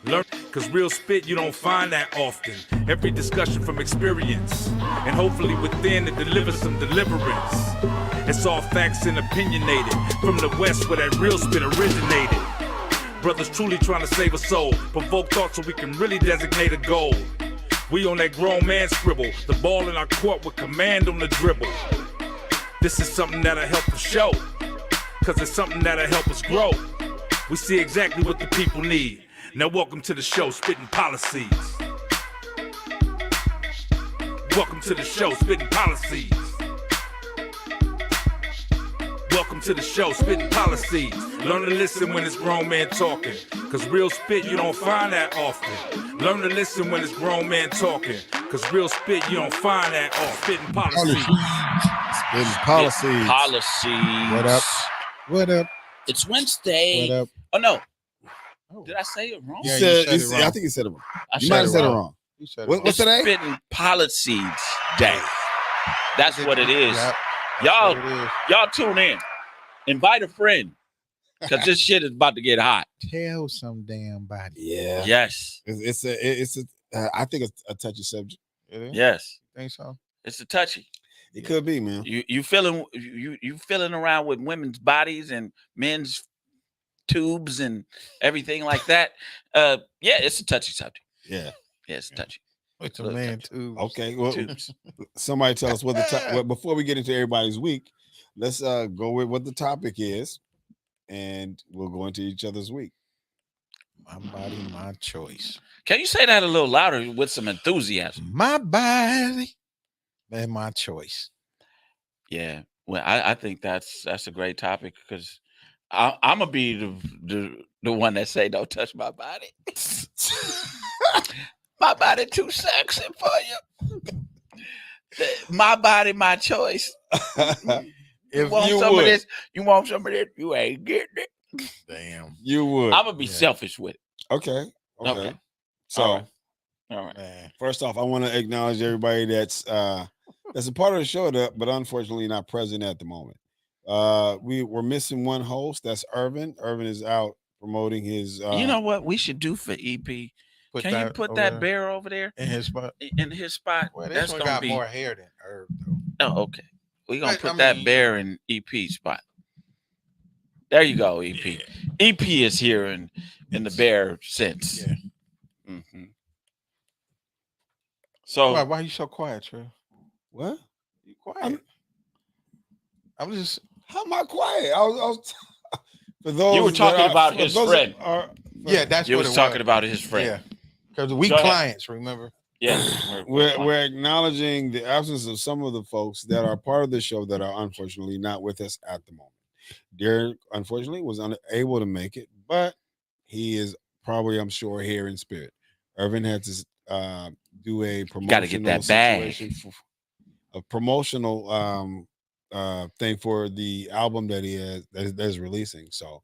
Learn, cause real spit you don't find that often. Every discussion from experience, and hopefully within it delivers some deliverance. It's all facts and opinionated, from the west where that real spit originated. Brothers truly trying to save a soul, provoke thought so we can really designate a goal. We on that grown man scribble, the ball in our court with command on the dribble. This is something that'll help the show, cause it's something that'll help us grow. We see exactly what the people need. Now welcome to the show, Spitt'n Pollaseedz. Welcome to the show, Spitt'n Pollaseedz. Welcome to the show, Spitt'n Pollaseedz. Learn to listen when it's grown man talking, cause real spit you don't find that often. Learn to listen when it's grown man talking, cause real spit you don't find that often. Spitt'n Pollaseedz. Spitt'n Pollaseedz. Pollaseedz. What up? What up? It's Wednesday. What up? Oh no. Did I say it wrong? Yeah, You said it wrong. I think you said it wrong. I You might have said it wrong. You said it What- wrong. what's It's today? Spitt'n Pollaseedz Day. That's what it is. Yep, that's Y'all, what it is. y'all tune in. Invite a friend, cause this shit is about to get hot. Tell some damn body. Yeah. Yes, It's a I think it's a touchy subject. It is? yes, Think so? it's a touchy. It could be, man. You feeling around with women's bodies and men's tubes and everything like that. Yeah, it's a touchy subject. Yeah. Yeah, it's touchy. With the Look, man too. Okay. Well, Tubes. somebody tell us what well, before we get into everybody's week, let's go with what the topic is, and we'll go into each other's week. My body, my choice. Can you say that a little louder with some enthusiasm? My body and my choice. Yeah. Well, I think that's a great topic because I'm gonna be the one that say don't touch my body. My body too sexy for you. My body, my choice. If Want you some would. of this? You want some of this? You ain't getting it. damn You would. I'm gonna be Yeah. selfish with it. Okay. Okay. So All right. All right. man. first off, I want to acknowledge everybody that's a part of the show, but unfortunately not present at the moment. We're missing one host. That's Irvin. Irvin is out promoting his. You know what we should do for EP? Can you put over that there bear over there in his spot? in his spot? Well, this That's one gonna got be. more hair than Herb though. Oh, okay. We're gonna I put that mean- bear in EP spot. There you go, EP. EP is here in the bear sense. Yeah. Mhm. So Why you so quiet, Trey? what? You quiet? I'm just How am I quiet? I was for those You were that talking are- about for his those friend. that are- yeah. That's you what was it talking was. about his friend. Yeah, because we Go ahead. clients. Remember? Yes. we're acknowledging the absence of some of the folks that are part of the show that are unfortunately not with us at the moment. Derek, unfortunately, was unable to make it, but he is probably, I'm sure, here in spirit. Irvin had to do a promotional gotta get that bag. situation a promotional thing for the album that he has that is releasing. So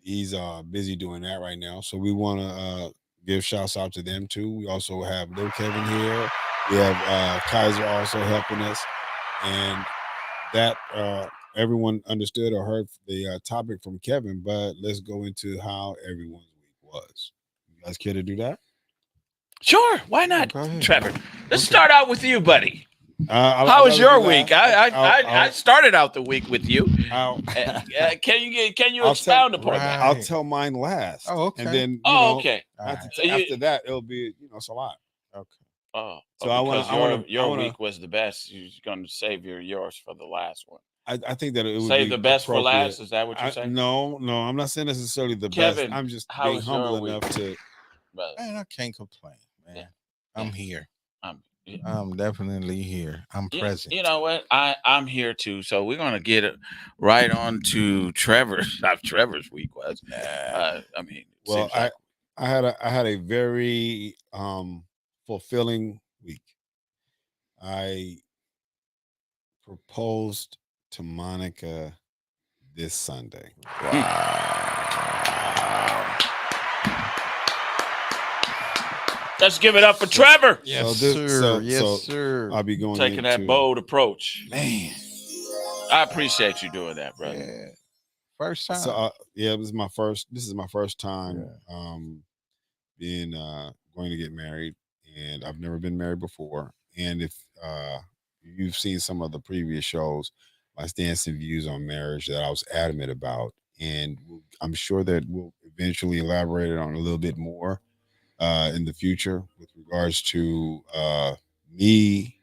he's busy doing that right now. So we want to give shouts out to them too. We also have Lil Kevin here. We have Kaiser also helping us, and that everyone understood or heard the topic from Kevin. But let's go into how everyone's week was. You guys care to do that? Sure. Why not, Go ahead. Trevor? Let's start out with you, buddy. How How was your week? I started out the week with you. I'll Can you I'll expound tell- upon that? Right. I'll tell mine last. Oh, okay. And then Oh, okay. All right. after, So you- after that, it'll be it's a lot. Okay. Oh, So I wanna- because your I wanna- week was the best. You're going to save yours for the last one. I think that it would Save be the best for appropriate. last. Is that what you're saying? No, I'm not saying necessarily the Kevin, best. I'm just how being was your humble week? enough to. Brother, Man, I can't complain, man. Yeah. I'm here. yeah. I'm definitely here. I'm present. You know what? I'm here too. So we're gonna get it right on to Trevor's. How Trevor's week was. I mean, Well, seems like- I had a very fulfilling week. I proposed to Monica this Sunday. let's give it up for Trevor yes, So this- sir. so- yes, so sir. I'll be going taking that into- bold approach. Man. I appreciate you doing that, brother. Yeah. First time. So yeah, this is my first time. being going to get married, and I've never been married before. And if you've seen some of the previous shows, my stance and views on marriage that I was adamant about, and I'm sure that we'll eventually elaborate on a little bit more in the future with regards to me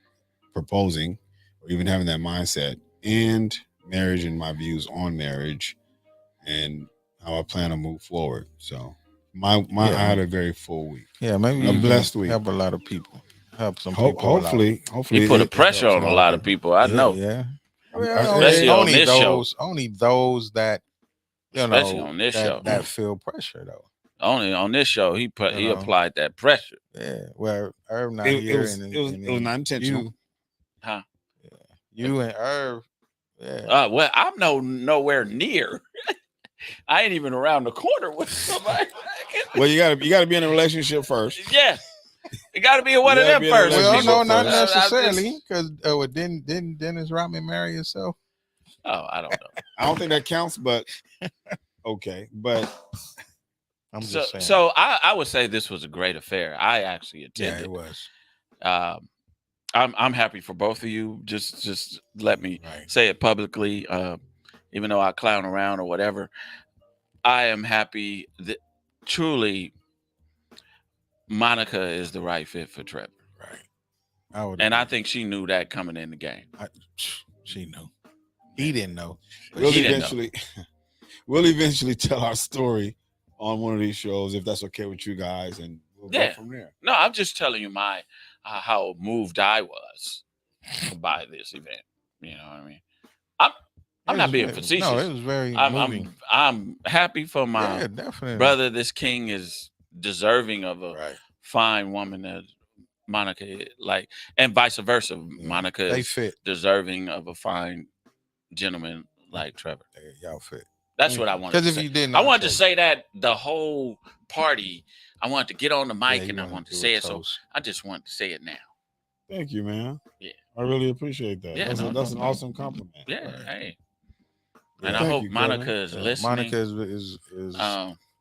proposing or even having that mindset and marriage and my views on marriage and how I plan to move forward. So I had a very full week. Yeah, maybe A you blessed can week. help a lot of people. Help some people. Hopefully, He put a it pressure helps on a lot of people. I know, Yeah. Especially on only this show. Only those that especially on this show. that feel pressure though. Only on this show, he know. applied that pressure. Yeah. Well, Herb not It here, was not intentional. Huh? You and Herb. Yeah. Well, I'm nowhere near. I ain't even around the corner with somebody. Well, you gotta be in a relationship first. Yeah, it got to be one You of gotta them be in a first. Well, relationship no, not first. necessarily, because didn't Dennis Rodman marry himself? Oh, I don't know. I don't think that counts, but okay. But I'm just saying. So I would say this was a great affair. I actually attended. Yeah, it was. I'm happy for both of you. Just let me say it publicly. Even though I clown around or whatever, I am happy that truly Monica is the right fit for Trevor. Right. I think she knew that coming in the game. She knew. He didn't know. we'll eventually tell our story on one of these shows if that's okay with you guys, and we'll go from there. No, I'm just telling you my how moved I was by this event. You know what I mean? I'm not being facetious. No, it was very moving. I'm happy for my definitely. brother. This king is deserving of a fine woman that Monica like, and vice versa. Monica is deserving of a fine gentleman like Trevor. Y'all fit. That's what I wanted. Because if you didn't, I wanted to say that the whole party. I wanted to get on the mic and I wanted to say it. So I just wanted to say it now. Thank you, man. Yeah, I really appreciate that. Yeah, that's an awesome compliment. Yeah, hey. And I hope Monica is listening. Monica is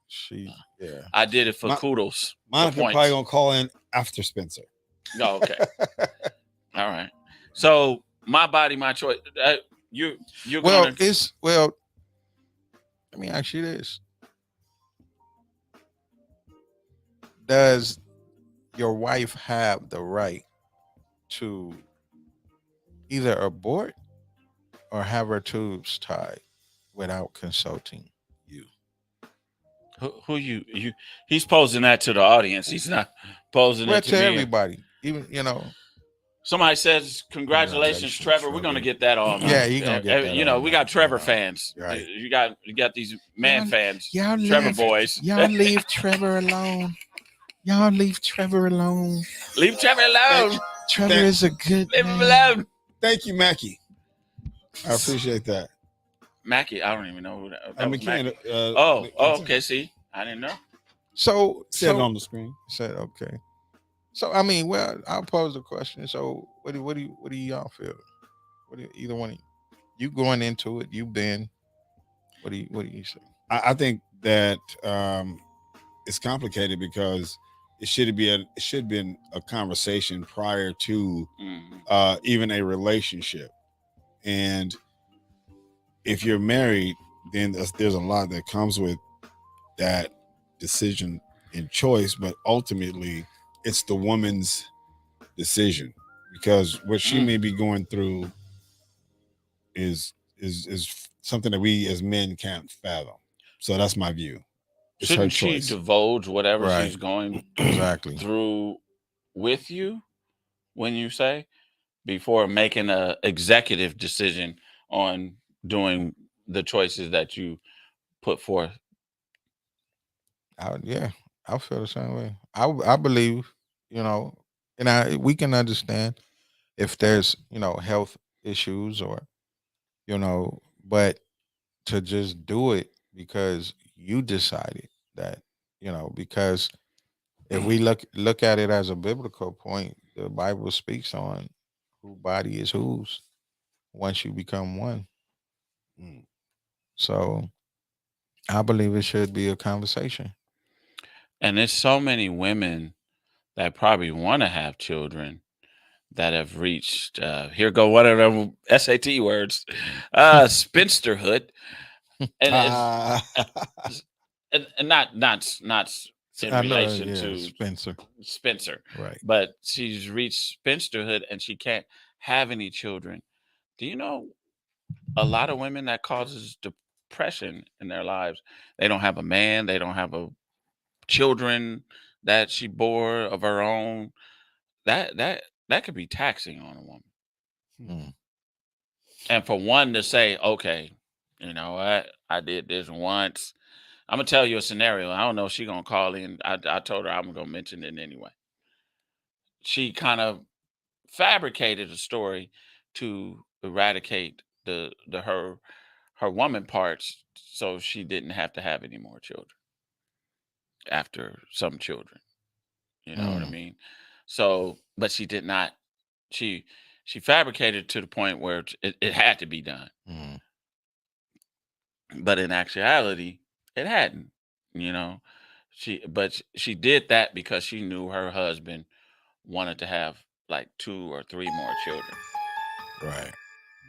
she. Yeah, I did it for kudos. Monica probably gonna call in after Spencer. Oh, okay. All right. So my body, my choice. You're well. Let me ask you this: does your wife have the right to either abort or have her tubes tied without consulting you? Who you? He's posing that to the audience. He's not posing it to everybody. Even somebody says, "Congratulations, Trevor." We're gonna get that on. Yeah, you're gonna get that. We got Trevor fans. Right. You got these fans. Trevor boys. Y'all leave Trevor alone. Leave Trevor alone. Leave Trevor alone. Trevor is a good Leave him alone. Thank you, Mackie. I appreciate that. Mackie, I don't even know who that. I'm McCann. Okay. See, I didn't know. So said it on the screen. Said okay. So I mean, well, I'll pose the question. So what do y'all feel? What do either one of you going into it? You've been. What do you say? I think that it's complicated because it should have been a conversation prior to even a relationship. And if you're married, then there's a lot that comes with that decision and choice, but ultimately it's the woman's decision, because what she may be going through is something that we as men can't fathom. So that's my view. It's Shouldn't her choice. She divulge whatever she's going through with you when you say, before making a executive decision on doing the choices that you put forth? I feel the same way. I believe, and we can understand if there's, health issues or, but to just do it because you decided that, because if we look at it as a biblical point, the Bible speaks on who body is whose once you become one. So I believe it should be a conversation. And there's so many women that probably want to have children that have reached, here go one of them SAT words, spinsterhood. And Ah, and not in I know, relation yeah, to Spencer. Spencer, Right. but she's reached spinsterhood and she can't have any children. Do you know a lot of women that causes depression in their lives? They don't have a man, they don't have a children that she bore of her own. That could be taxing on a woman. Mm. And for one to say, okay, you know what, I did this once. I'm gonna tell you a scenario. I don't know if she's gonna call in. I told her I'm gonna mention it anyway. She kind of fabricated a story to eradicate her woman parts so she didn't have to have any more children after some children. You know what I Mm. mean? So, but she did not. She she fabricated to the point where it had to be done. Mm. But in actuality, it hadn't. You know, she did that because she knew her husband wanted to have like 2 or 3 more children. Right.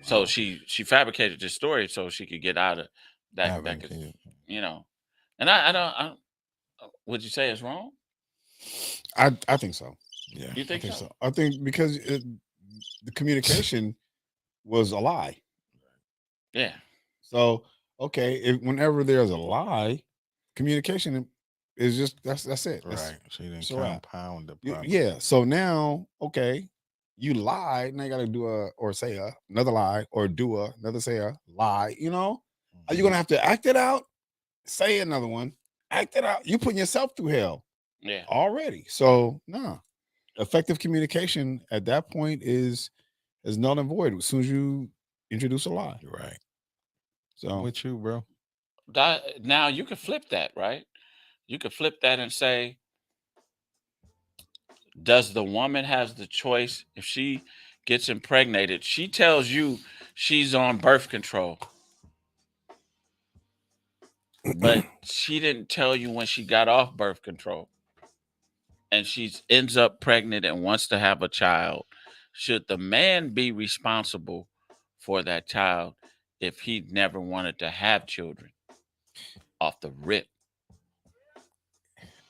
So wow. she fabricated this story so she could get out of that Having could, kids. you know. And I don't would you say it's wrong? I think so. Yeah. You I think think so? so. I think because the communication was a lie. Yeah. So okay, if whenever there's a lie, communication is just that's it. Right. She didn't It's a wrap. compound the problem. Yeah. So now, okay, you lied. Now you got to do another lie or another say a lie. You know, are you Mhm. gonna have to act it out? Say another one. Act it out. You putting yourself through hell Yeah. already. So no, effective communication at that point is null and void as soon as you introduce a lie. You're right. I'm So with you, bro. Now you could flip that, right? You could flip that and say, does the woman has the choice if she gets impregnated? She tells you she's on birth control, but she didn't tell you when she got off birth control, and she ends up pregnant and wants to have a child. Should the man be responsible for that child if he never wanted to have children off the rip?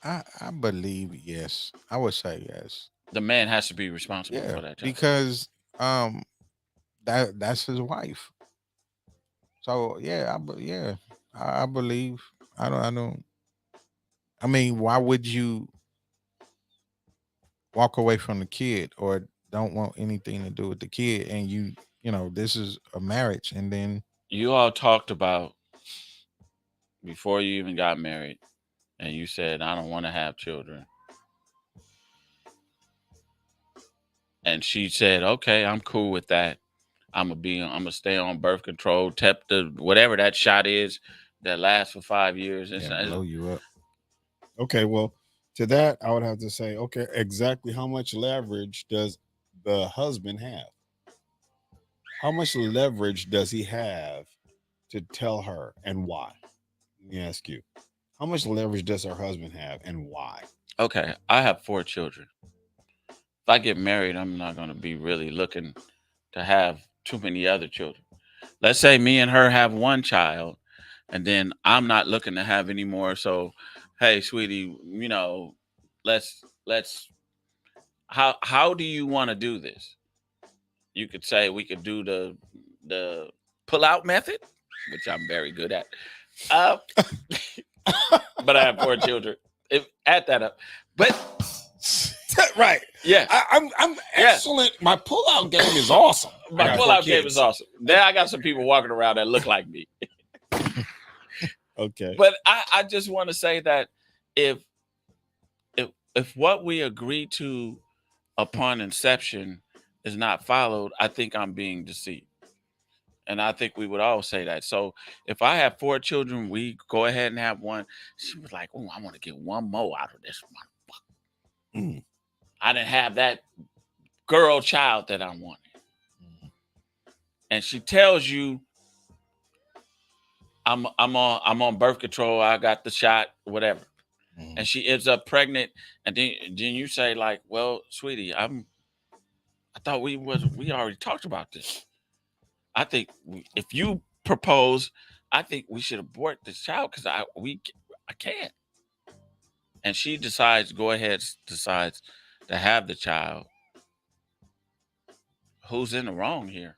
I believe yes. I would say yes. The man has to be responsible Yeah, for that child. because that's his wife. So yeah, yeah, I believe. I don't. I mean, why would you walk away from the kid or don't want anything to do with the kid, and this is a marriage, and then You all talked about before you even got married, and you said, I don't want to have children. And she said, okay, I'm cool with that. I'm gonna stay on birth control, whatever that shot is that lasts for 5 years. blow you up. okay, well, to that I would have to say, okay, exactly how much leverage does the husband have? How much leverage does he have to tell her and why? Let me ask you. How much leverage does her husband have and why? Okay, I have 4 children. If I get married, I'm not gonna be really looking to have too many other children. Let's say me and her have one child, and then I'm not looking to have any more. So, hey, sweetie, let's how do you want to do this? You could say we could do the pull out method, which I'm very good at. Uh, but I have 4 children. Add that up. But Right. yeah, I'm excellent. My pullout game is awesome. my pull out game is awesome. Now I got some people walking around that look like me. Okay. But I just want to say that if if what we agree to upon inception is not followed, I think I'm being deceived. And I think we would all say that. So if I have 4 children, we go ahead and have one. She was like, "Oh, I want to get one more out of this one." Mm. I didn't have that girl child that I wanted. Mhm. And she tells you, I'm on birth control. I got the shot, whatever. and she ends up pregnant, and then you say like, well, sweetie, I thought we already talked about this. I think if you propose, I think we should abort this child because I can't. And she decides, decides to have the child. Who's in the wrong here?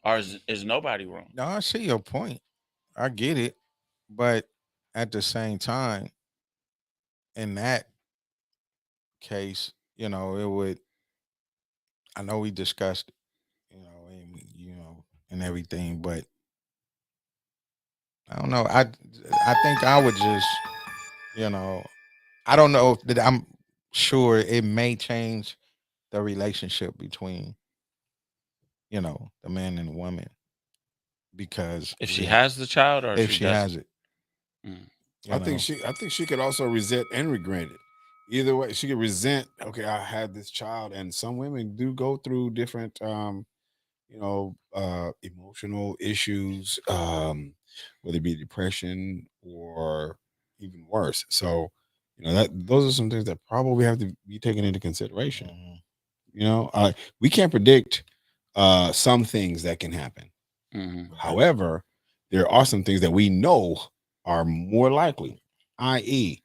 Or is nobody wrong? No, I see your point. I get it. But at the same time, in that case, it would, I know we discussed, and everything, but I don't know. I think I would just, I don't know if that I'm sure it may change the relationship between, the man and the woman, because if she has the child or if she has it. I think she could also resent and regret it. Either way, she could resent, okay, I had this child, and some women do go through different emotional issues, whether it be depression or even worse. So, that those are some things that probably have to be taken into consideration. We can't predict some things that can happen. However, there are some things that we know are more likely, i.e.,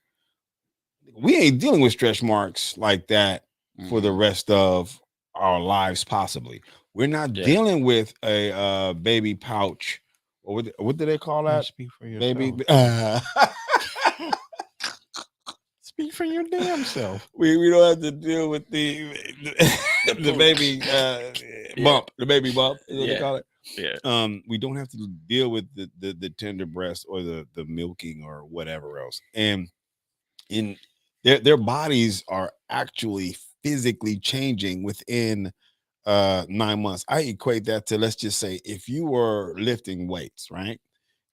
we ain't dealing with stretch marks like that for the rest of our lives, possibly. We're not dealing with a baby pouch. Or what do they call that? Speak for yourself. Baby. Speak for your damn self. We don't have to deal with the baby bump. The baby bump is what they call it. Yeah. We don't have to deal with the tender breast or the milking or whatever else. And in their bodies are actually physically changing within 9 months. I equate that to, let's just say, if you were lifting weights, right?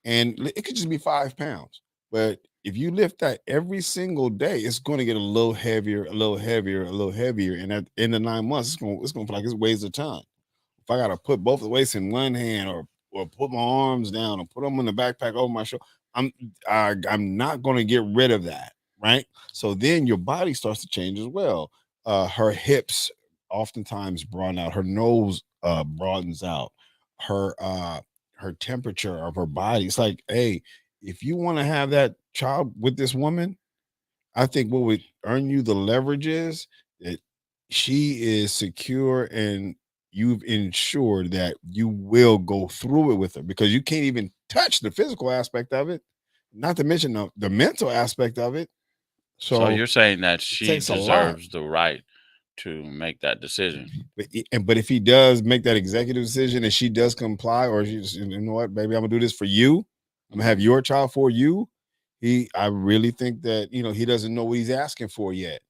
And it could just be 5 pounds, but if you lift that every single day, it's going to get a little heavier, a little heavier, a little heavier. And at the end of 9 months, it's going to feel like it weighs a ton. If I got to put both the weights in one hand or put my arms down or put them in the backpack over my shoulder, I'm not going to get rid of that, right? So then your body starts to change as well. Her hips oftentimes broaden out. Her nose broadens out. Her temperature of her body. It's like, hey, if you want to have that child with this woman, I think what would earn you the leverage is that she is secure and you've ensured that you will go through it with her, because you can't even touch the physical aspect of it, not to mention the mental aspect of it. So you're saying that she deserves the right to make that decision. But if he does make that executive decision and she does comply, or she's, you know what, baby, I'm gonna do this for you. I'm gonna have your child for you. I really think that, he doesn't know what he's asking for yet.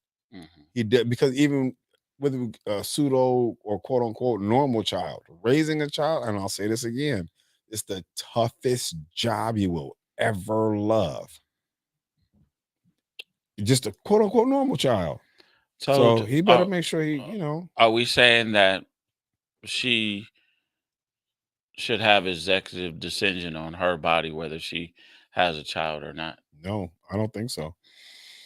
He did, because even with a pseudo or quote unquote normal child, raising a child, and I'll say this again, it's the toughest job you will ever love. Just a quote unquote normal child. So he better make sure he, Are we saying that she should have executive decision on her body whether she has a child or not? No, I don't think so.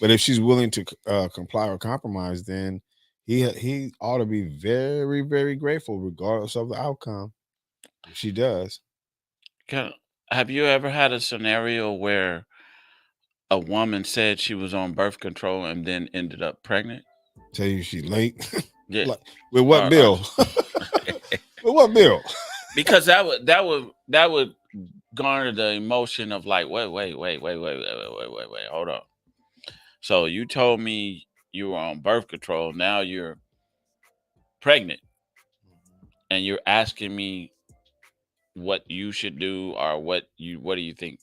But if she's willing to comply or compromise, then he ought to be very, very grateful, regardless of the outcome. If she does. Have you ever had a scenario where a woman said she was on birth control and then ended up pregnant? Tell you she late? Yeah. With what bill? With what bill? Because that would garner the emotion of like, wait, hold on. So you told me you were on birth control. Now you're pregnant, and you're asking me what you should do, or what do you think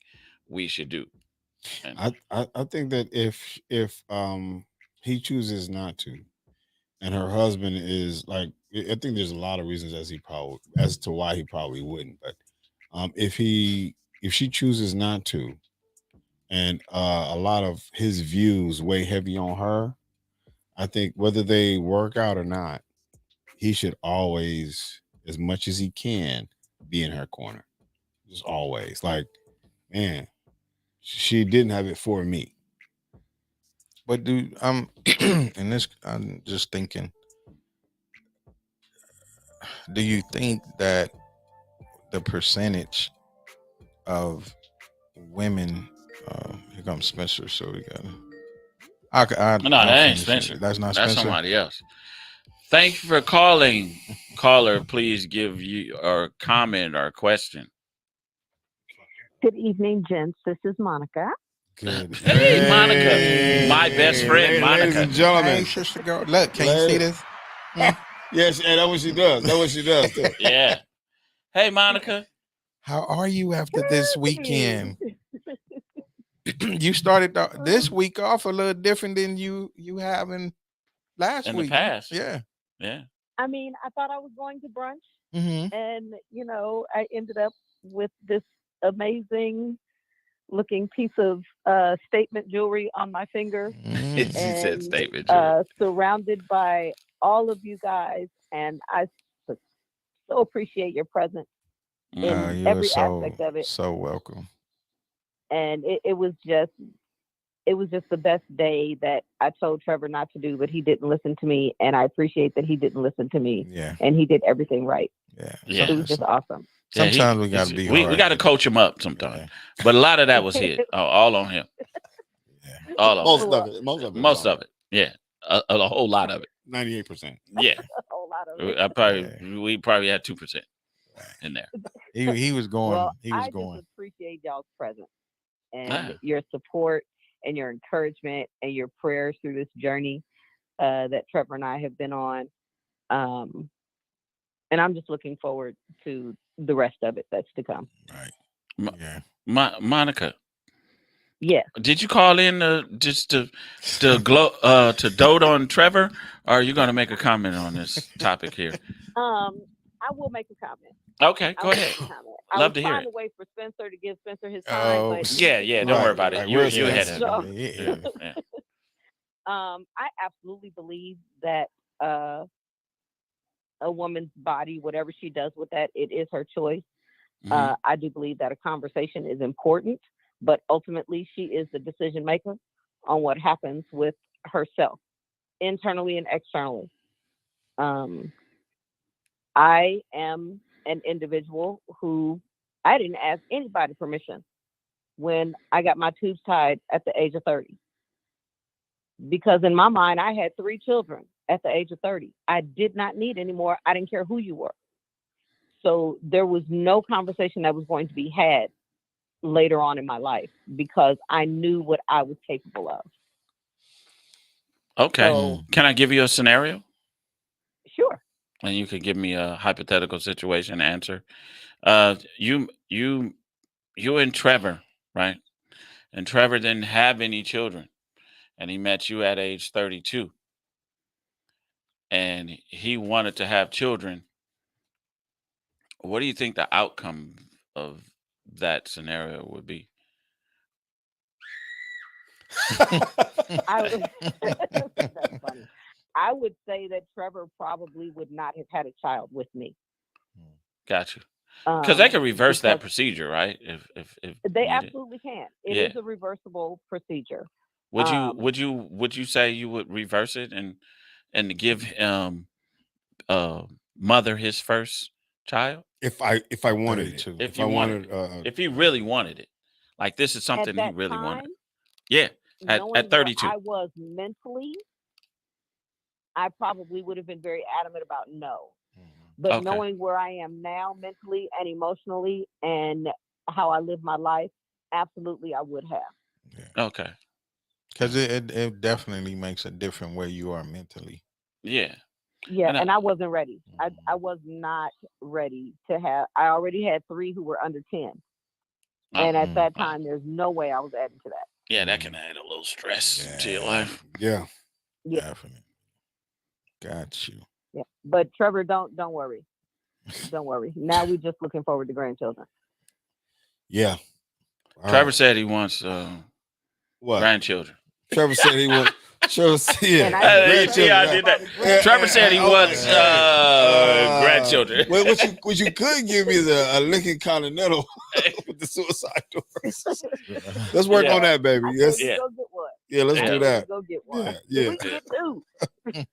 we should do? And I think that if he chooses not to, and her husband is like, I think there's a lot of reasons as to why he probably wouldn't. But if she chooses not to, and a lot of his views weigh heavy on her, I think whether they work out or not, he should always, as much as he can, be in her corner. Just always, like, man, she didn't have it for me. But in this, I'm just thinking, do you think that the percentage of women, here comes Spencer, so we got No, that ain't finish Spencer. it. That's not That's Spencer. somebody else. Thank you for calling. Caller, please give you or comment or question. Good evening, gents. This is Monica. Good. Hey, Monica, my best friend, Monica. Ladies and gentlemen. Hey, sister girl. Look, can you see this? Yes, and that's what she does. That's what she does too. Yeah. Hey, Monica. How are you after this weekend? You started this week off a little different than you having last In week. the past. Yeah. Yeah. I mean, I thought I was going to brunch, Mm-hmm. and I ended up with this amazing looking piece of statement jewelry on my finger, She said and statement jewelry. surrounded by all of you guys, and I so appreciate your presence in You every are aspect of it. so welcome. And it was just the best day that I told Trevor not to do, but he didn't listen to me, and I appreciate that he didn't listen to me. Yeah. And he did everything right. Yeah. Yeah. It was just awesome. Sometimes we got to be hard. We got to coach him up sometimes. Yeah. But a lot of that was hit. All on him. Yeah. All on Most of it. Yeah. A whole lot of it. 98%. Yeah. A whole lot of it. We probably had 2% in there. He was going. Well, he was I going. just appreciate y'all's presence and your support and your encouragement and your prayers through this journey that Trevor and I have been on. And I'm just looking forward to the rest of it that's to come. Right. Yeah. Monica. Yes. Did you call in just to dote on Trevor, or are you going to make a comment on this topic here? I will make a comment. Okay, go ahead. Love to hear it. I was trying to wait for Spencer to give Spencer his time. But yeah. Don't worry about it. You ahead of him. Yeah. I absolutely believe that a woman's body, whatever she does with that, it is her choice. Mm-hmm. I do believe that a conversation is important, but ultimately she is the decision maker on what happens with herself, internally and externally. I am an individual who I didn't ask anybody permission when I got my tubes tied at the age of 30. Because in my mind, I had 3 children at the age of 30. I did not need any more. I didn't care who you were. So there was no conversation that was going to be had later on in my life because I knew what I was capable of. Okay. So, can I give you a scenario? Sure. And you could give me a hypothetical situation answer. You and Trevor, right? And Trevor didn't have any children. And he met you at age 32. And he wanted to have children. What do you think the outcome of that scenario would be? That's funny. I would say that Trevor probably would not have had a child with me. Gotcha. Because they can reverse that procedure, right? If they absolutely can. It is a reversible procedure. Would you say you would reverse it and give mother his first child? If I wanted to. If he really wanted it. Like this is something he really wanted. Yeah. At 32. I was mentally, I probably would have been very adamant about no. But knowing where I am now mentally and emotionally and how I live my life, absolutely I would have. Yeah. Okay. Because it definitely makes a difference where you are mentally. Yeah. Yeah, and I wasn't ready. I was not ready to have. I already had 3 who were under 10. And at that time, there's no way I was adding to that. Yeah, that can add a little stress to your life. Yeah. Definitely. Got you. Yeah. But Trevor, don't worry. Don't worry. Now we're just looking forward to grandchildren. Yeah. Trevor said he wants grandchildren. Trevor said he wants. Trevor said, Trevor said he wants grandchildren. Well, what you could give me is a Lincoln Continental with the suicide doors. Let's work on that, baby. Yes. Go get one. Yeah, let's I do need that. to go get one. Yeah. We can get two.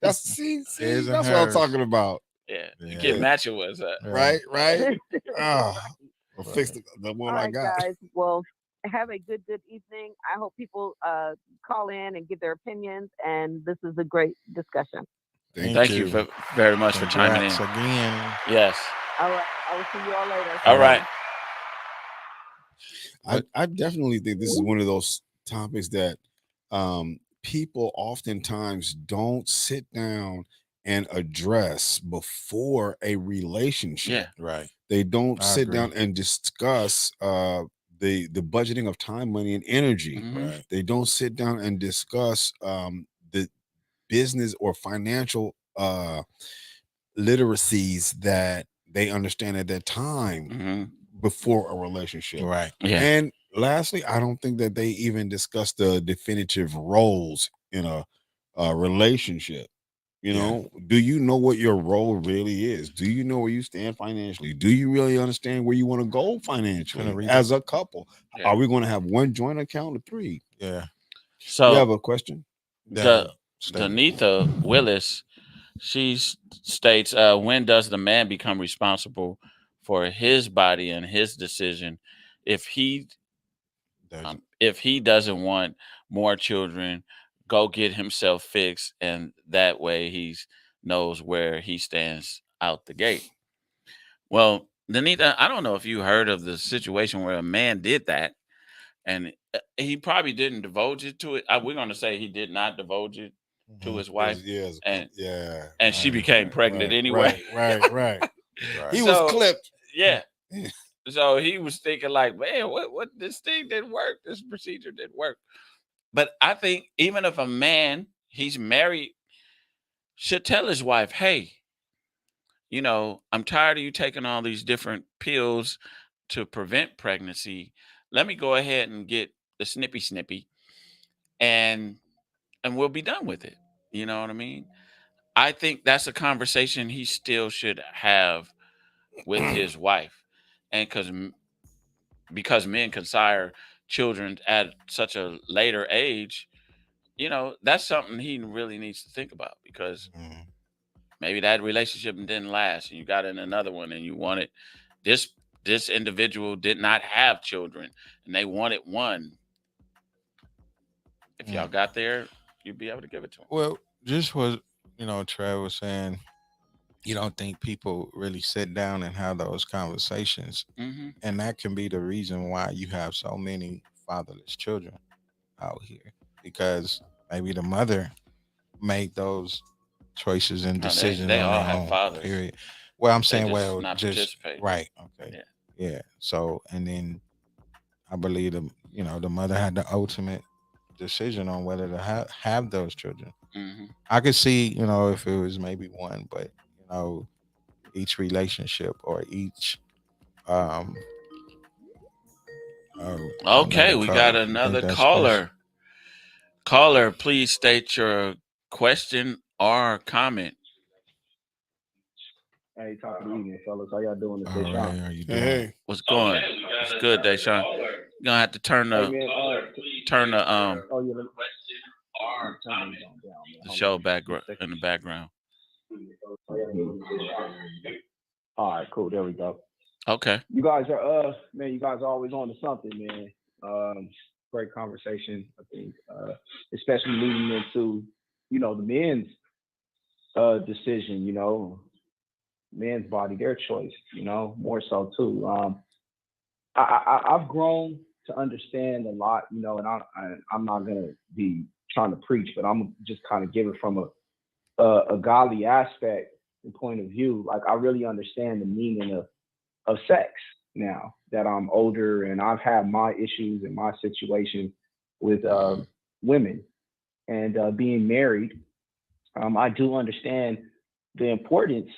That's His and that's what I'm hers. talking about. Yeah, you Yeah. get matching ones. Right. We'll Right. fix the one All I right, got. guys. Well, have a good evening. I hope people call in and give their opinions. And this is a great discussion. Thank you very much for chiming in. Congrats again. Yes. All right. I will see you all later. All right. I definitely think this is one of those topics that people oftentimes don't sit down and address before a relationship. Yeah. Right. They don't I sit agree. down and discuss the budgeting of time, money, and energy. Mhm. Right. They don't sit down and discuss the business or financial literacies that they understand at that time Mhm. before a relationship. Right. Yeah. And lastly, I don't think that they even discuss the definitive roles in a relationship. You Yeah. know, do you know what your role really is? Do you know where you stand financially? Do you really understand where you want to go financially read as a couple? Yeah. Are we going to have one joint account or three? Yeah. So You have a question? Danitha Willis, she states, when does the man become responsible for his body and his decision if he doesn't want more children? Go get himself fixed, and that way he knows where he stands out the gate. Well, Danitha, I don't know if you heard of the situation where a man did that, and he probably didn't divulge it to it. We're going to say he did not divulge it to his wife, and she became pregnant anyway. Right. He was So, clipped. Yeah. So he was thinking like, man, what this thing didn't work. This procedure didn't work. But I think even if a man, he's married, should tell his wife, hey, I'm tired of you taking all these different pills to prevent pregnancy. Let me go ahead and get the snippy and we'll be done with it. You know what I mean? I think that's a conversation he still should have with his wife. And because men can sire children at such a later age, that's something he really needs to think about, because maybe that relationship didn't last and you got in another one and you wanted this individual did not have children and they wanted one. If y'all got there, you'd be able to give it to them. Well, just what Trev was saying, you don't think people really sit down and have those conversations, and that can be the reason why you have so many fatherless children out here, because maybe the mother made those choices and decisions they on all their have own. fathers. Period. Well, I'm saying, not just participate. right. Okay. Yeah. So, and then I believe the mother had the ultimate decision on whether to have those children. I could see, if it was maybe one, but each relationship or each okay, we got another caller. Caller, please state your question or comment. Hey, top of the evening, fellas. How y'all doing today, Sean? Sean? How you doing? Hey. What's going? It's good, Deshaun. You're gonna have to turn the the show background in the background. All right, cool. There we go. Okay. You guys are you guys are always on to something, man. Great conversation, I think. Especially leading into, the men's decision, men's body, their choice, more so too. I've grown to understand a lot, and I'm not gonna be trying to preach, but I'm just kind of give it from a godly aspect and point of view. Like, I really understand the meaning of sex now that I'm older, and I've had my issues and my situation with women, and being married. I do understand the importance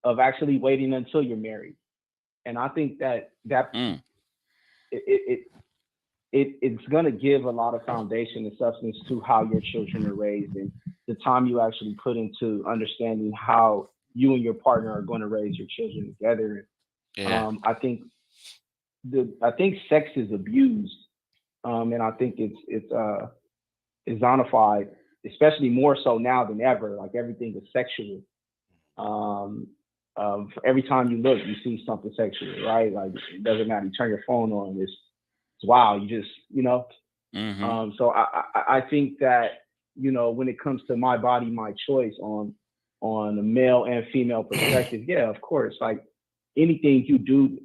of actually waiting until you're married, and I think that it's going to give a lot of foundation and substance to how your children are raised, and the time you actually put into understanding how you and your partner are going to raise your children together. Yeah. I think sex is abused, and I think it's zonified, especially more so now than ever. Like everything is sexual. Every time you look, you see something sexual, right? Like it doesn't matter. You turn your phone on, it's wow. You just, So I think that, when it comes to my body, my choice on a male and female perspective, yeah, of course. Like anything you do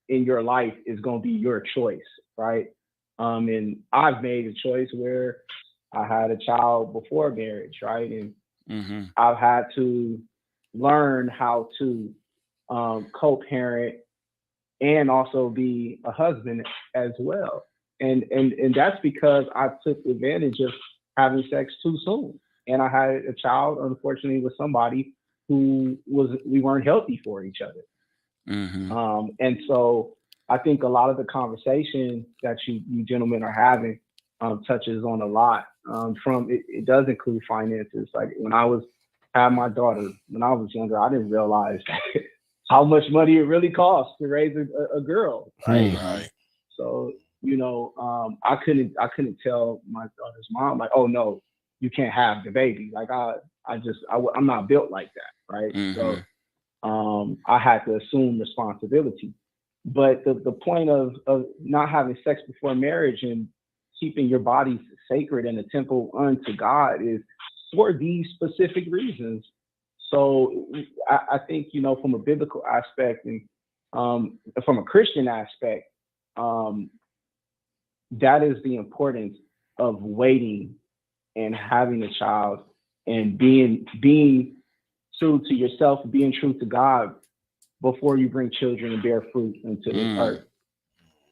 in your life is going to be your choice, right? And I've made a choice where I had a child before marriage, right? And I've had to learn how to co-parent and also be a husband as well. And that's because I took advantage of having sex too soon. And I had a child, unfortunately, with somebody we weren't healthy for each other. And so I think a lot of the conversation that you gentlemen are having touches on a lot. It does include finances. Like when I had my daughter, when I was younger, I didn't realize how much money it really costs to raise a girl. Right. Right. So, I couldn't tell my daughter's mom, like, oh no, you can't have the baby. Like I'm not built like that. Right. So I had to assume responsibility. But the point of not having sex before marriage and keeping your bodies sacred and a temple unto God is for these specific reasons. So I think, from a biblical aspect and from a Christian aspect, that is the importance of waiting and having a child and being true to yourself, being true to God before you bring children and bear fruit into this earth.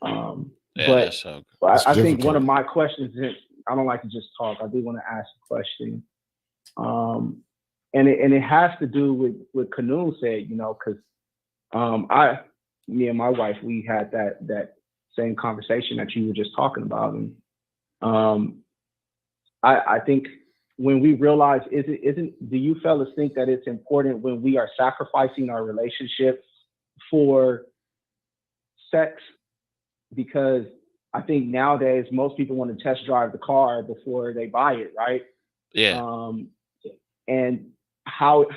But I think one of my questions is, I don't like to just talk. I do want to ask a question. And it has to do with what Kanun said, because me and my wife, we had that same conversation that you were just talking about. And I think when we realize, do you fellas think that it's important when we are sacrificing our relationship for sex? Because I think nowadays most people want to test drive the car before they buy it, right? Yeah. And how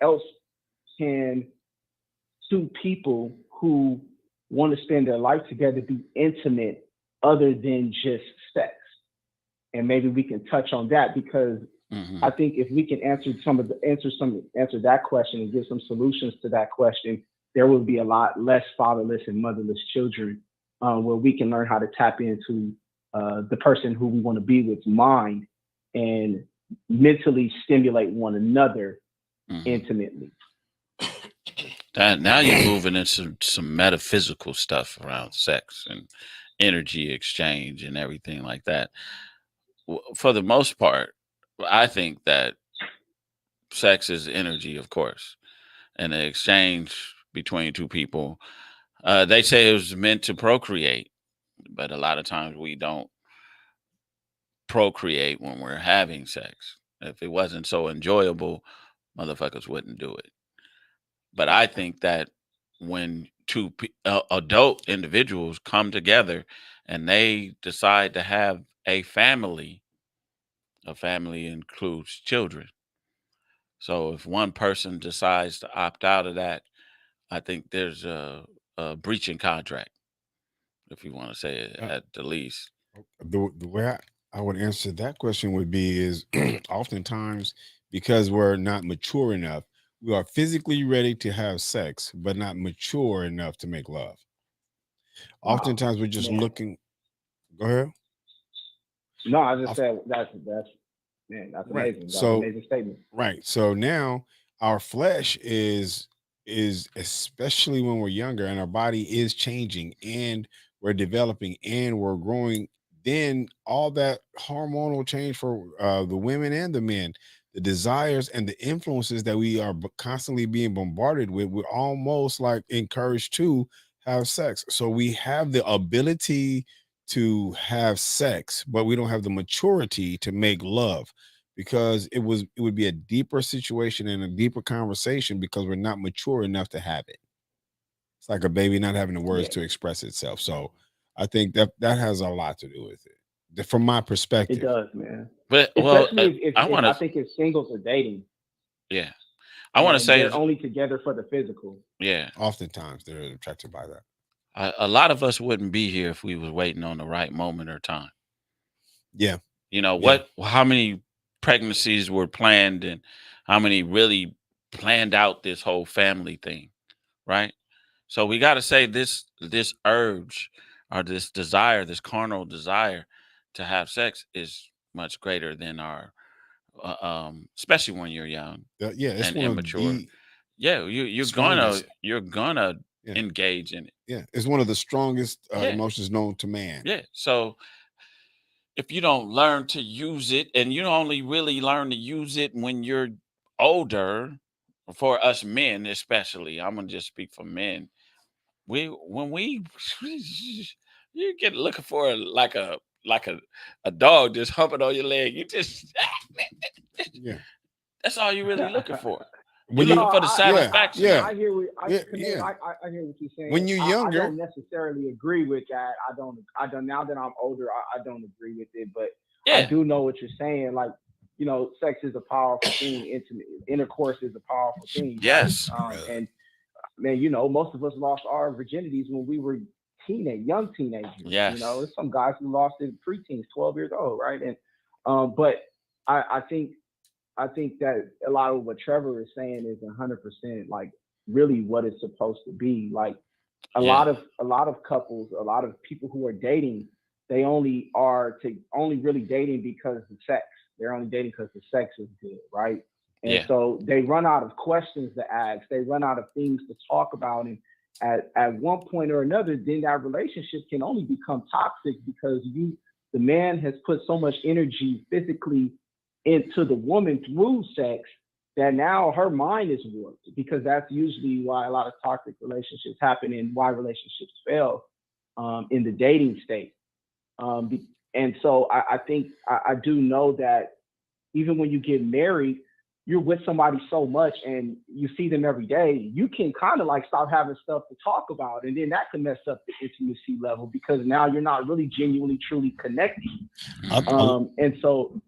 else can two people who want to spend their life together be intimate other than just sex? And maybe we can touch on that, because I think if we can answer that question and give some solutions to that question, there will be a lot less fatherless and motherless children, where we can learn how to tap into the person who we want to be with's mind and mentally stimulate one another intimately. Now you're moving into some metaphysical stuff around sex and energy exchange and everything like that. For the most part, I think that sex is energy, of course, and the exchange between two people. They say it was meant to procreate, but a lot of times we don't procreate when we're having sex. If it wasn't so enjoyable, motherfuckers wouldn't do it. But I think that when two adult individuals come together and they decide to have a family includes children. So if one person decides to opt out of that, I think there's a breach in contract, if you want to say it at the least. The way I would answer that question would be is oftentimes because we're not mature enough, we are physically ready to have sex, but not mature enough to make love. Oftentimes we're just looking. Go ahead. No, I just said that's amazing. Right. That's an amazing statement. Right. So now our flesh is especially when we're younger and our body is changing and we're developing and we're growing, then all that hormonal change for the women and the men, the desires and the influences that we are constantly being bombarded with, we're almost like encouraged to have sex. So we have the ability to have sex, but we don't have the maturity to make love, because it would be a deeper situation and a deeper conversation because we're not mature enough to have it. It's like a baby not having the words to express itself. So I think that has a lot to do with it. from my perspective. It does, man. But Especially if I think if singles are dating. Yeah, I want to say they're only together for the physical. Yeah, oftentimes they're attracted by that. A lot of us wouldn't be here if we was waiting on the right moment or time. Yeah, you know what? How many pregnancies were planned, and how many really planned out this whole family thing, right? So we got to say this urge or this desire, this carnal desire to have sex is much greater than our especially when you're young it's and one immature. of the You're gonna engage in it. Yeah, it's one of the strongest Yeah. emotions known to man. Yeah. So if you don't learn to use it, and you only really learn to use it when you're older, for us men especially, I'm gonna just speak for men. When we you get looking for like a dog just humping on your leg, you just Yeah, that's all you really looking for. When You're you looking for the satisfaction. I hear what I hear what you're saying. When you're younger, I don't necessarily agree with that. I don't. Now that I'm older, I don't agree with it. But I do know what you're saying. Like, you know, sex is a powerful thing. Intimate intercourse is a powerful thing. Yes. Right? And man, you know, most of us lost our virginities when we were young teenagers. Yes. You know, there's some guys who lost it preteens, 12 years old, right? And but I think that a lot of what Trevor is saying is 100% like really what it's supposed to be. Like a lot of couples, a lot of people who are dating, they only really dating because of sex. They're only dating because the sex is good, right? And so they run out of questions to ask. They run out of things to talk about. And at one point or another, then that relationship can only become toxic because the man has put so much energy physically into the woman through sex that now her mind is warped, because that's usually why a lot of toxic relationships happen and why relationships fail in the dating state. And so I think I do know that even when you get married, you're with somebody so much and you see them every day, you can kind of like stop having stuff to talk about. And then that can mess up the intimacy level because now you're not really genuinely, truly connecting. And so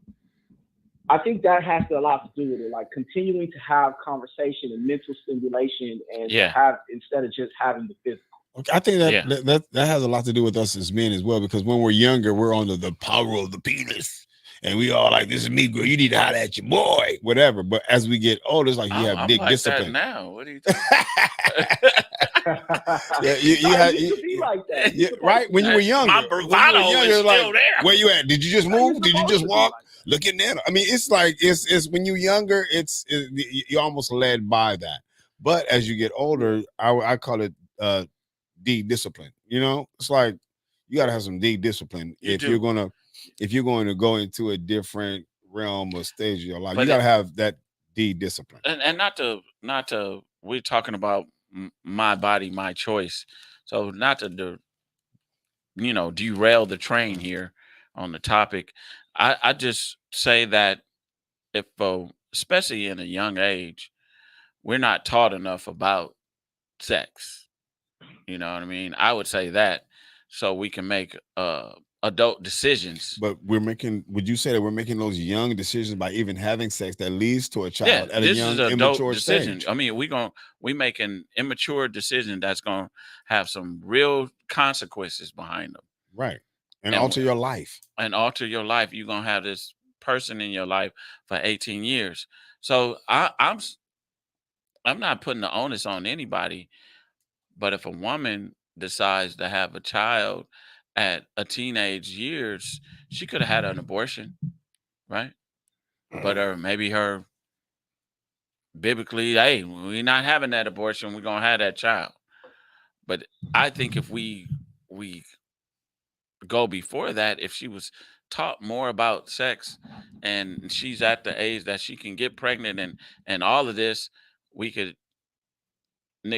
I think that has a lot to do with it, like continuing to have conversation and mental stimulation and to have, instead of just having the physical. Okay, I think that has a lot to do with us as men as well, because when we're younger, we're under the power of the penis. And we all like, this is me, girl. You need to holler at your boy, whatever. But as we get older, it's like you have big discipline. That now, what do you think? You be like that. Yeah, right? When you were younger, my bravado is still like, there. Where you at? Did you just move? Did you just walk? Looking at it. I mean, it's like it's when you're younger, you're almost led by that. But as you get older, I call it de-discipline. You know, it's like you got to have some de-discipline if you're going to go into a different realm or stage of your life. But you got to have that de-discipline. And not to we're talking about my body, my choice. So not to derail the train here on the topic. I just say that if especially in a young age, we're not taught enough about sex. You know what I mean? I would say that so we can make adult decisions. But would you say that we're making those young decisions by even having sex that leads to a child at a young, immature decision. stage? I mean, we make an immature decision that's going to have some real consequences behind them. Right. And alter your life. And alter your life. You're going to have this person in your life for 18 years. So I'm not putting the onus on anybody, but if a woman decides to have a child at a teenage years, she could have had an abortion, right? But maybe her biblically, hey, we're not having that abortion, we're gonna have that child. But I think if we go before that, if she was taught more about sex and she's at the age that she can get pregnant and all of this, we could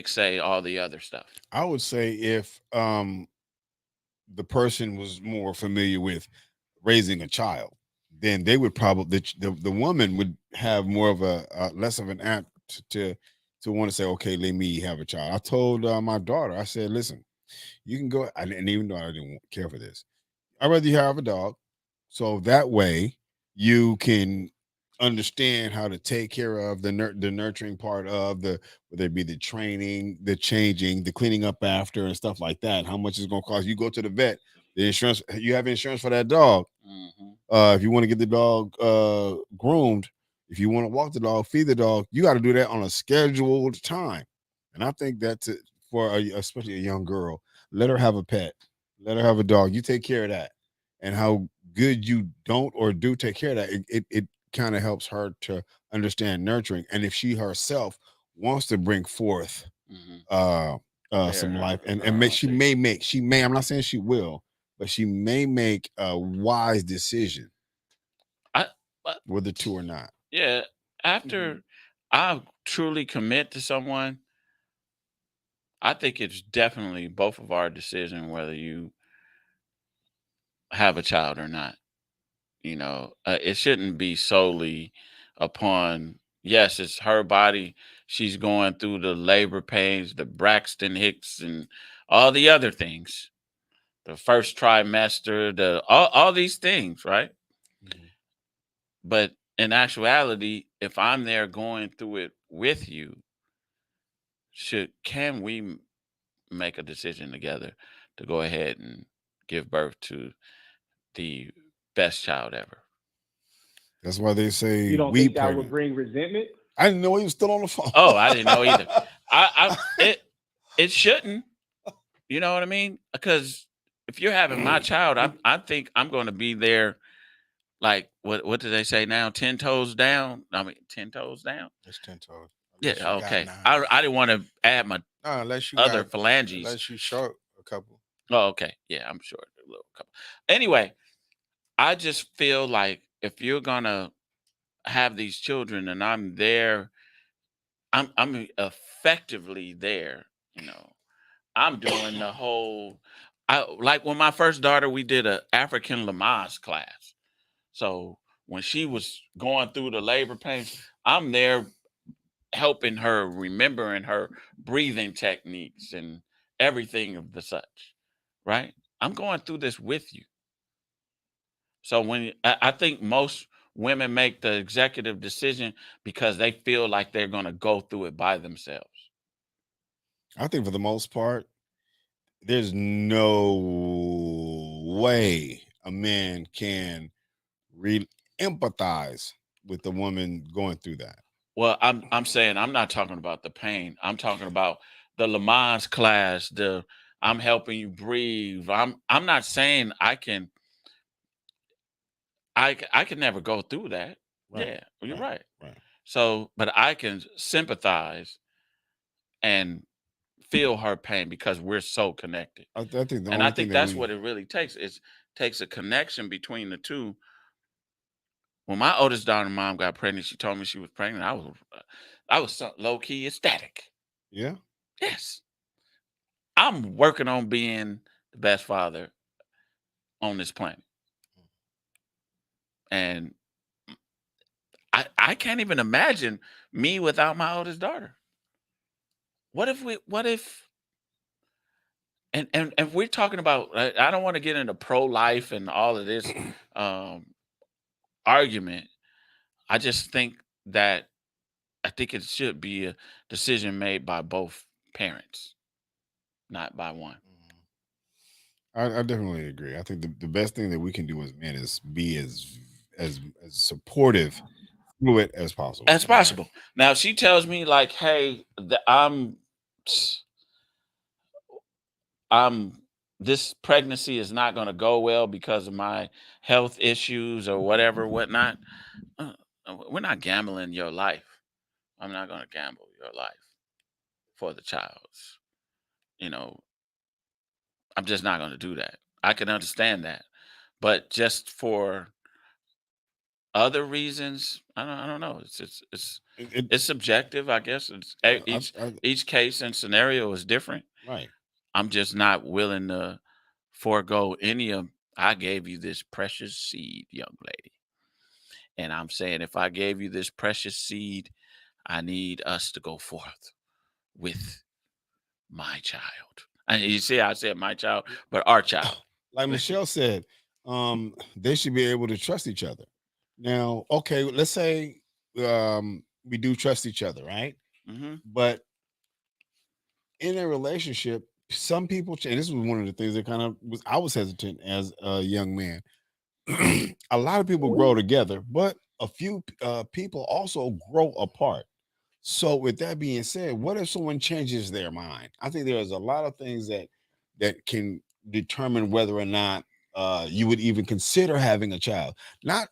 say all the other stuff. I would say if the person was more familiar with raising a child, then they would probably the woman would have more of a less of an apt to want to say, okay, let me have a child. I told my daughter, I said, listen, you can go, and even though I didn't care for this, I'd rather you have a dog So that way you can understand how to take care of the nurturing part of the, whether it be the training, the changing, the cleaning up after, and stuff like that. How much it's going to cost? You go to the vet, the insurance. You have insurance for that dog. If you want to get the dog groomed, if you want to walk the dog, feed the dog, you got to do that on a scheduled time. And I think that especially a young girl, let her have a pet, let her have a dog. You take care of that, and how good you don't or do take care of that. It kind of helps her to understand nurturing, and if she herself wants to bring forth some life, and I'm not saying she will, but she may make a wise decision, whether to or not. Yeah, after I truly commit to someone, I think it's definitely both of our decision whether you have a child or not. It shouldn't be solely upon, yes, it's her body. She's going through the labor pains, the Braxton Hicks, and all the other things, the first trimester, all these things, right? But in actuality, if I'm there going through it with you, can we make a decision together to go ahead and give birth to the best child ever? That's why they say you don't think that would bring resentment? I didn't know he was still on the phone. Oh, I didn't know either. It shouldn't. You know what I mean? Because if you're having my child, I think I'm going to be there. Like what do they say now? 10 toes down. 10 toes down. It's 10 toes. Yeah. Okay. I didn't want to add my other phalanges. Unless you short a couple. Oh, okay. Yeah, I'm short a little couple. Anyway, I just feel like if you're gonna have these children and I'm there, I'm effectively there. I'm doing the whole. Like when my first daughter, we did a African Lamaze class. So when she was going through the labor pains, I'm there helping her, remembering her breathing techniques and everything of the such. Right? I'm going through this with you. So I think most women make the executive decision because they feel like they're going to go through it by themselves. I think for the most part, there's no way a man can empathize with the woman going through that. Well, I'm saying I'm not talking about the pain. I'm talking about the Lamaze class. I'm helping you breathe. I'm not saying I can never go through that. Right. Yeah, you're right. So, but I can sympathize and feel her pain because we're so connected. I think that's what it really takes. It takes a connection between the two. When my oldest daughter mom got pregnant, she told me she was pregnant. I was low key ecstatic. Yeah. Yes. I'm working on being the best father on this planet. And I can't even imagine me without my oldest daughter. What if and we're talking about, I don't want to get into pro-life and all of this argument. I just think that it should be a decision made by both parents, not by one. I definitely agree. I think the best thing that we can do as men is be as supportive through it as possible. As possible. Now, if she tells me like, hey, this pregnancy is not going to go well because of my health issues or whatnot. We're not gambling your life. I'm not going to gamble your life for the child's. I'm just not going to do that. I can understand that, but just for other reasons, I don't know. It's subjective, I guess. Each case and scenario is different. Right. I'm just not willing to forego any of. I gave you this precious seed, young lady, and I'm saying if I gave you this precious seed, I need us to go forth with my child. And you see, I said my child, but our child. Like Michelle said, they should be able to trust each other. Now, okay, let's say we do trust each other, right? Mm-hmm. But in a relationship, some people change. This was one of the things that kind of I was hesitant as a young man. A lot of people grow together, but a few people also grow apart. So, with that being said, what if someone changes their mind? I think there's a lot of things that can determine whether or not you would even consider having a child. Not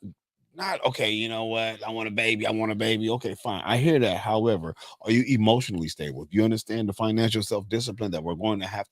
okay, you know what? I want a baby. I want a baby. Okay, fine. I hear that. However, are you emotionally stable? Do you understand the financial self-discipline that we're going to have?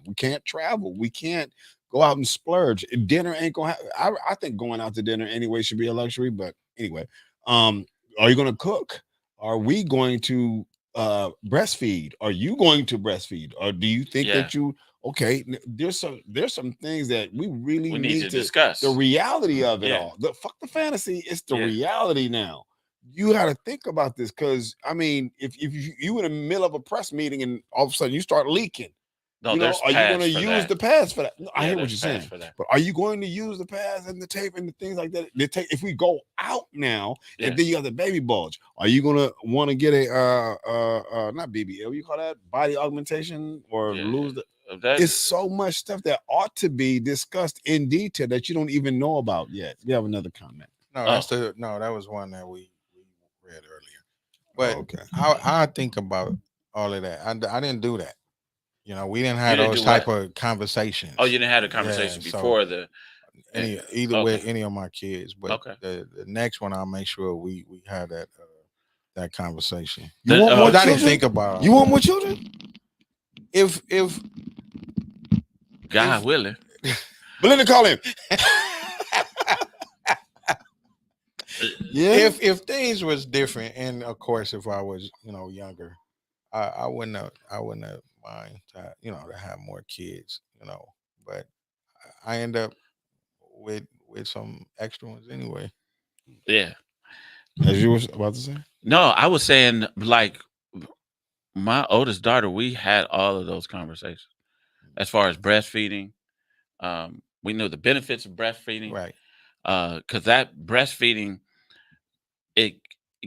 We can't travel. We can't go out and splurge. Dinner ain't gonna I think going out to dinner anyway should be a luxury, but anyway. Are you gonna cook? Are we going to breastfeed? Are you going to breastfeed? Or do you think Yeah. that you okay? There's some things that we really We need to to discuss. the reality of it Yeah. all. Fuck the fantasy, it's the Yeah. reality now. You got to think about this because I mean, if you in the middle of a press meeting and all of a sudden you start leaking, No, you know, there's are you going to pads for use that. the pads for that? No, I Yeah, hear what there's you're pads saying, for that. but are you going to use the pads and the tape and the things like that? If we go out now Yeah. and then you have the baby bulge, are you going to want to get a not BBL? You call that body augmentation or Yeah. lose the? That It's so much stuff that ought to be discussed in detail that you don't even know about yet. We have another comment. No, that was one that we read earlier. But Okay. I think about all of that. I didn't do that. You know, we didn't have didn't those do type what? of conversations. Oh, you didn't have a conversation Yeah, so before the either okay. with any of my kids, but Okay. the next one I'll make sure we have that conversation. You want more I didn't children? think about You want more children? if God willing. Belinda, call him. Yeah. if things was different, and of course if I was younger, I wouldn't have mind to have more kids, but I end up with some extra ones anyway. Yeah. As you were about to say? No, I was saying like my oldest daughter, we had all of those conversations as far as breastfeeding. We knew the benefits of breastfeeding, Right. Because that breastfeeding it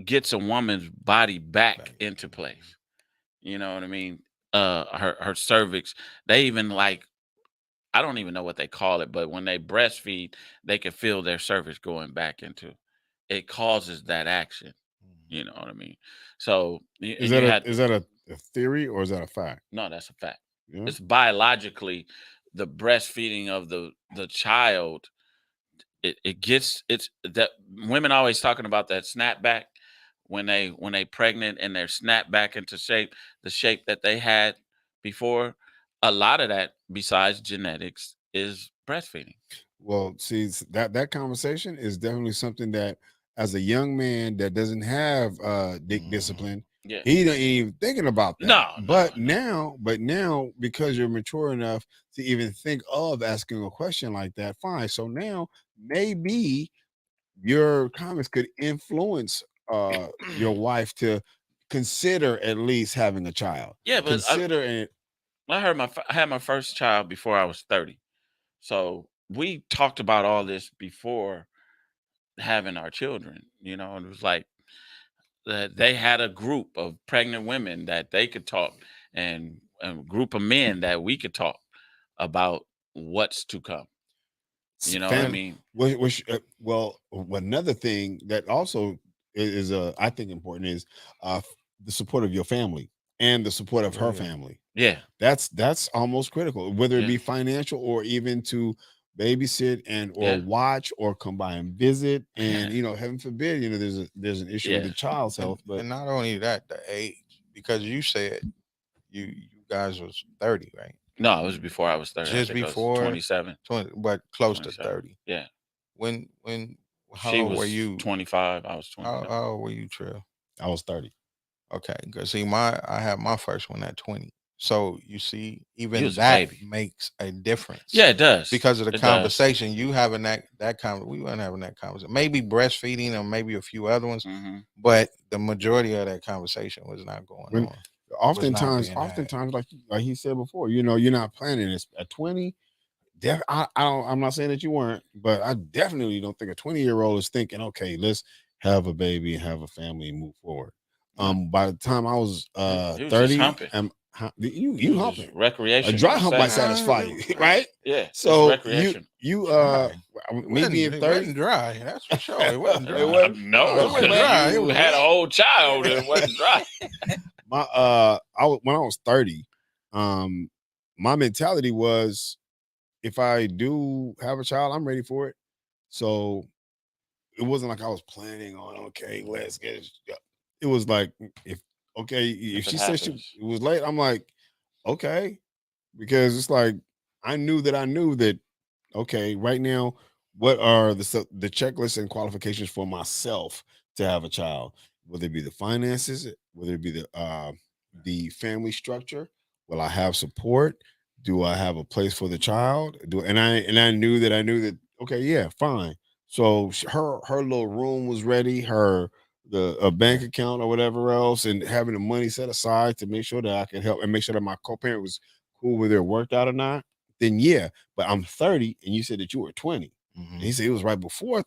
gets a woman's body back into place. You know what I mean? Her cervix. They even like I don't even know what they call it, but when they breastfeed, they can feel their cervix going back into. It causes that action. You know what I mean? So Is that a theory or is that a fact? No, that's a fact. Yeah. It's biologically the breastfeeding of the child. It gets it's that women always talking about that snapback when they pregnant and they're snapped back into the shape that they had before. A lot of that, besides genetics, is breastfeeding. Well, see that conversation is definitely something that, as a young man that doesn't have dick discipline, Yeah. he ain't even thinking about that. No, but now, because you're mature enough to even think of asking a question like that, fine. So now maybe your comments could influence your wife to consider at least having a child. Yeah, but I had my first child before I was 30. So we talked about all this before having our children, and it was like that they had a group of pregnant women that they could talk and a group of men that we could talk about what's to come. You know what I mean? Well, another thing that also is I think important is the support of your family and the support of her family. Yeah. That's almost critical, whether it be financial or even to babysit and or watch or come by and visit. And heaven forbid, there's an issue with the child's health. But and not only that, the age, because you said you guys was 30, right? No, it was before I was 30. Just before 27. 20, but close to 30. Yeah. When how she old was were you? 25. I was 27. How old were you, Trill? I was 30. Okay, because see, I had my first one at 20. So you see, even that makes a difference. Yeah, it does. Because of the conversation you having we weren't having that conversation. Maybe breastfeeding or maybe a few other ones, but the majority of that conversation was not going on. Oftentimes, like he said before, you're not planning this at 20. I'm not saying that you weren't, but I definitely don't think a 20-year-old is thinking, okay, let's have a baby and have a family and move forward. By the time I was he was 30, just humping. you was humping. just recreation. A dry hump might sex. satisfy you, right? Yeah. So it's recreation. me being It 30, wasn't dry. That's for sure. It wasn't dry. It wasn't- No, it wasn't dry. It you was had a wet. whole child and it wasn't dry. when I was 30, my mentality was, if I do have a child, I'm ready for it. So it wasn't like I was planning on, okay, let's get it. It was like, if If she it said happens. it was late, I'm like, okay, because it's like I knew that okay, right now, what are the checklists and qualifications for myself to have a child? Whether it be the finances, whether it be the family structure, will I have support? Do I have a place for the child? I knew that okay, yeah, fine. So her little room was ready, a bank account or whatever else, and having the money set aside to make sure that I can help and make sure that my co-parent was cool whether it worked out or not. Then yeah, but I'm 30 and you said that you were 20. And he said it was right before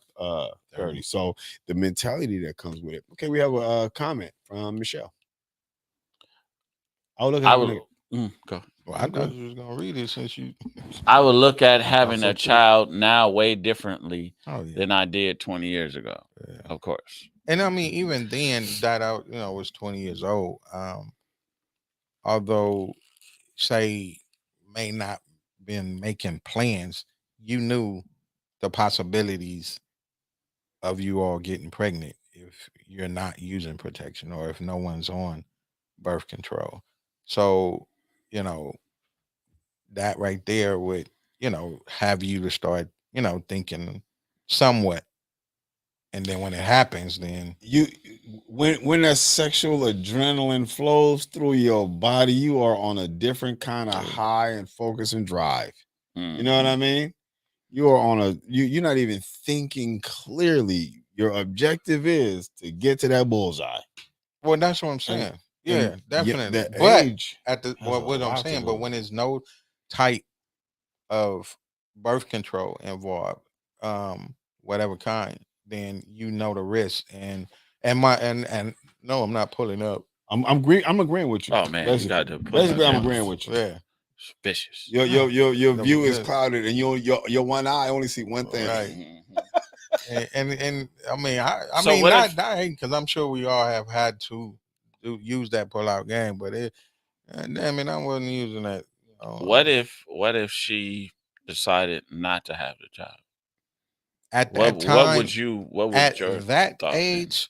30. So the mentality that comes with it. Okay, we have a comment from Michelle. I would go. Well, I thought you was gonna read it since you. I would look at having so a too. child now way differently Oh, yeah. than I did 20 years ago. Yeah. Of course. And I mean, even then, that out, was 20 years old. Although, say, may not been making plans, you knew the possibilities of you all getting pregnant if you're not using protection or if no one's on birth control. So, that right there would, have you to start, thinking somewhat. And then when it happens, then when that sexual adrenaline flows through your body, you are on a different kind of high and focus and drive. You know what I mean? You are on you're not even thinking clearly. Your objective is to get to that bullseye. Well, that's what I'm saying. Yeah, definitely. That but age at the what I'm saying, but when there's no type of birth control involved, whatever kind, then you know the risk. And no, I'm not pulling up. I'm agreeing with you. Oh man, basically, you got to put basically I'm agreeing with you. Yeah. Suspicious. Your view is clouded, and your one eye only see one thing. Right. and I mean, I So mean, what not if- dying, because I'm sure we all have had to use that pull-out game, but damn it, I wasn't using that. What if she decided not to have the child? At that time, what would at your that thought age,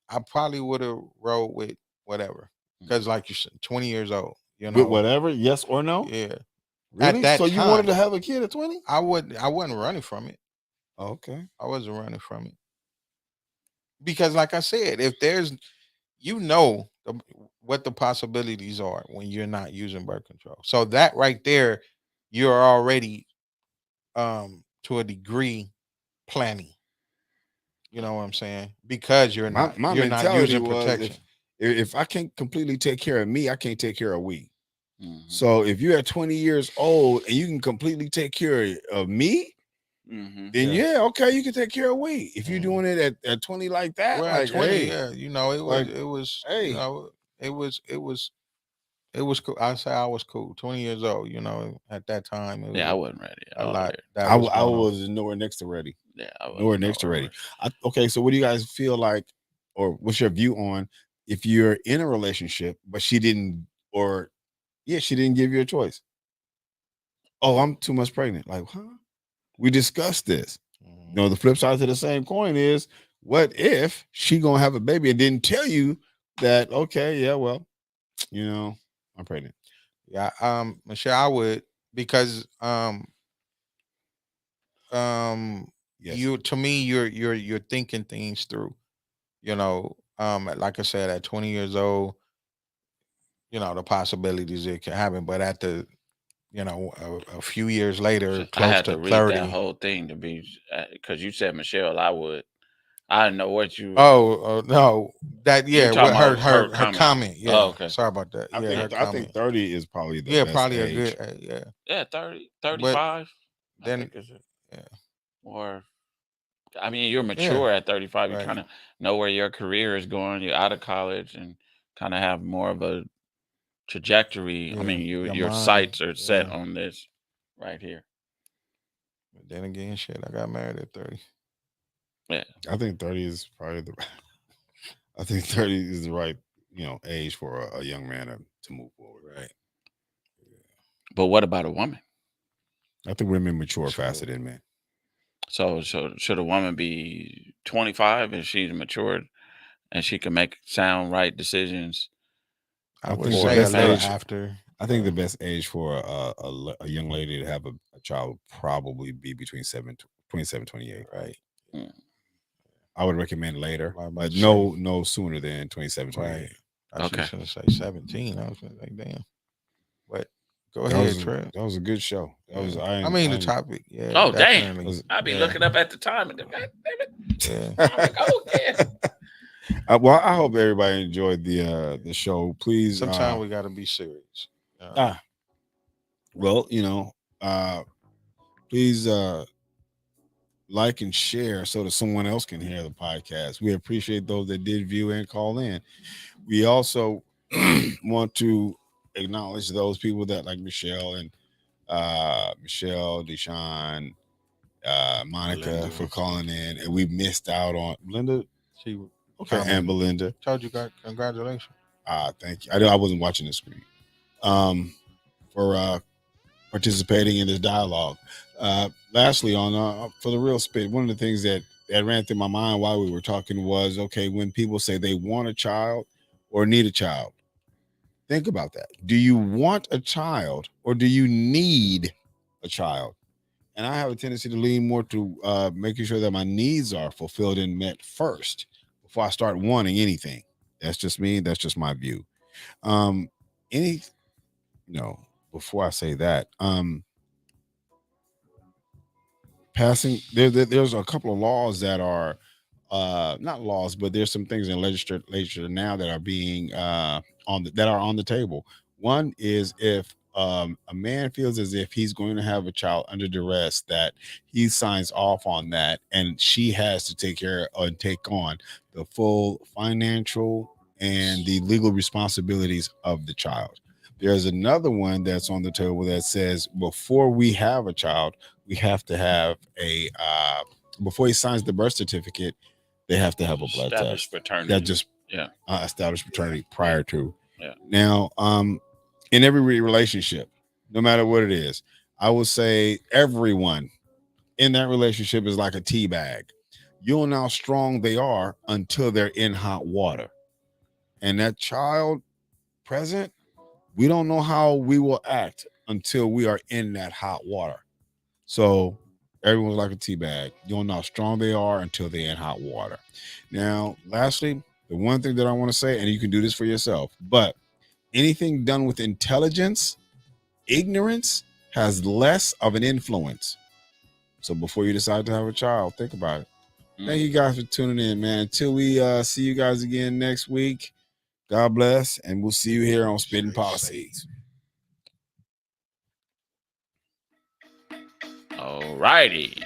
I probably would have rolled with whatever, because like you said, 20 years old, With whatever, yes or no? Yeah. Really? At that so time, you wanted to have a kid at 20? I wasn't running from it. Okay. I wasn't running from it. Because like I said, if there's what the possibilities are when you're not using birth control. So that right there, you're already to a degree planning. You know what I'm saying? Because you're not using protection. If I can't completely take care of me, I can't take care of we. So if you're at 20 years old and you can completely take care of me, then okay, you can take care of we. If you're doing it at 20 like that, well, like at 20, hey, it was cool. I say I was cool. 20 years old, at that time. I wasn't ready. A lot. I was nowhere next to ready. Yeah, I was nowhere next to ready. Okay, so what do you guys feel like, or what's your view on if you're in a relationship, but she didn't give you a choice? Oh, I'm too much pregnant. Like, huh? We discussed this. The flip side to the same coin is, what if she gonna have a baby and didn't tell you that? Okay, yeah, well, I'm pregnant. Yeah, Michelle, I would, because yes. you're thinking things through. Like I said, at 20 years old, the possibilities it can happen, but at the a few years later, I close had to to read 30. that whole thing to be, because you said Michelle, I I don't know what you. No, that You're what talking her about her comment. Yeah, Oh, okay. sorry about that. Yeah, her I comment. think 30 is probably the best probably age. a good. Yeah, 30, 35. Then, I think is it. yeah. Or, I mean, you're mature at 35. You Right. kind of know where your career is going. You're out of college and kind of have more of a trajectory. Yeah, I mean, your your mind, sights are set yeah. on this right here. But then again, shit, I got married at 30. Yeah. I think 30 is probably I think 30 is the right, age for a young man to move forward. Right. But what about a woman? I think women mature faster than men. So should a woman be 25 if she's matured and she can make sound right decisions? I would think say the a best little age, after. I think the best age for a young lady to have a child would probably be between 27, 28. Right. Mm. I would recommend later, Well, I'm about but to no sooner than 27, 28. Right. I was Okay. just gonna say 17. I was gonna like, damn. But go That ahead, was Trev. that was a good show. That was I mean the topic. Yeah. Oh, damn. definitely. I'd be Yeah. looking up at the time and God damn it. Yeah. I'm like, oh, yeah. Well, I hope everybody enjoyed the show. Please, Sometimes we gotta be serious. Well, please like and share so that someone else can hear the podcast. We appreciate those that did view and call in. We also want to acknowledge those people that like Michelle and Michelle, Deshaun, Monica Belinda. for calling in, and we missed out on Belinda. She Okay, and Belinda. Told you, congratulations. Thank you. I wasn't watching the screen. For participating in this dialogue. Lastly, on for the real spit, one of the things that ran through my mind while we were talking was, okay, when people say they want a child or need a child, think about that. Do you want a child or do you need a child? And I have a tendency to lean more to making sure that my needs are fulfilled and met first before I start wanting anything. That's just me. That's just my view. Before I say that, passing there's a couple of laws that are not laws, but there's some things in legislature now that are being on the table. One is if a man feels as if he's going to have a child under duress, that he signs off on that, and she has to take on the full financial and the legal responsibilities of the child. There's another one that's on the table that says before we have a child, we have to have before he signs the birth certificate, they have to have a blood test. Paternity. That just established paternity prior to. Yeah. Now, in every relationship, no matter what it is, I would say everyone in that relationship is like a tea bag. You don't know how strong they are until they're in hot water. And that child present, we don't know how we will act until we are in that hot water. So everyone's like a tea bag. You don't know how strong they are until they're in hot water. Now, lastly, the one thing that I want to say, and you can do this for yourself, but anything done with intelligence, ignorance has less of an influence. So before you decide to have a child, think about it. Thank you guys for tuning in, man. Until we see you guys again next week, God bless, and we'll see you here on Spitt'n Pollaseedz. All righty.